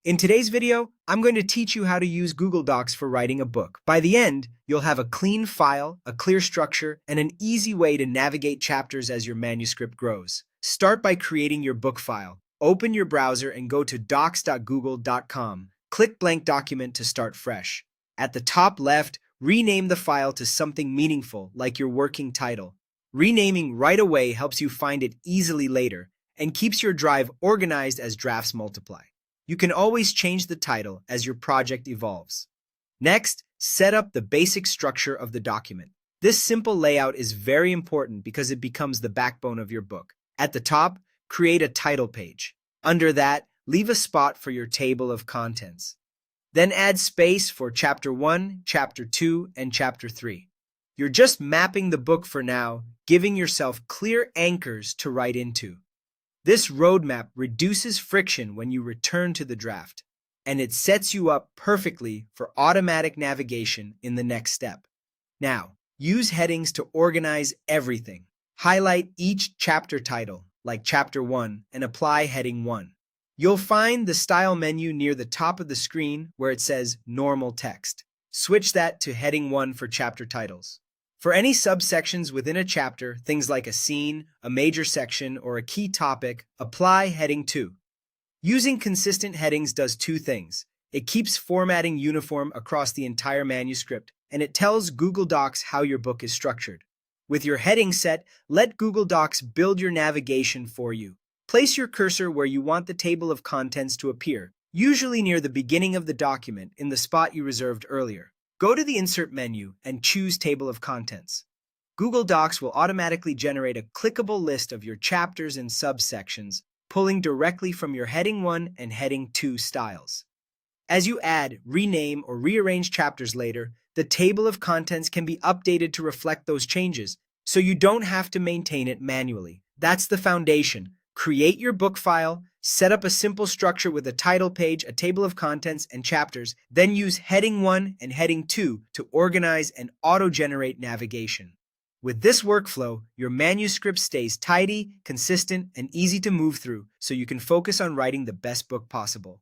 In today's video, I'm going to teach you how to use Google Docs for writing a book. By the end, you'll have a clean file, a clear structure, and an easy way to navigate chapters as your manuscript grows. Start by creating your book file. Open your browser and go to docs.google.com. Click Blank Document to start fresh. At the top left, rename the file to something meaningful, like your working title. Renaming right away helps you find it easily later and keeps your drive organized as drafts multiply. You can always change the title as your project evolves. Next, set up the basic structure of the document. This simple layout is very important because it becomes the backbone of your book. At the top, create a title page. Under that, leave a spot for your table of contents. Then add space for Chapter 1, Chapter 2, and Chapter 3. You're just mapping the book for now, giving yourself clear anchors to write into. This roadmap reduces friction when you return to the draft, and it sets you up perfectly for automatic navigation in the next step. Now, use headings to organize everything. Highlight each chapter title, like Chapter 1, and apply Heading 1. You'll find the Style menu near the top of the screen where it says Normal Text. Switch that to Heading 1 for chapter titles. For any subsections within a chapter, things like a scene, a major section, or a key topic, apply Heading 2. Using consistent headings does two things. It keeps formatting uniform across the entire manuscript, and it tells Google Docs how your book is structured. With your heading set, let Google Docs build your navigation for you. Place your cursor where you want the table of contents to appear, usually near the beginning of the document in the spot you reserved earlier. Go to the Insert menu and choose Table of Contents. Google Docs will automatically generate a clickable list of your chapters and subsections, pulling directly from your Heading 1 and Heading 2 styles. As you add, rename, or rearrange chapters later, the table of contents can be updated to reflect those changes, so you don't have to maintain it manually. That's the foundation. Create your book file, set up a simple structure with a title page, a table of contents, and chapters, then use Heading 1 and Heading 2 to organize and auto-generate navigation. With this workflow, your manuscript stays tidy, consistent, and easy to move through, so you can focus on writing the best book possible.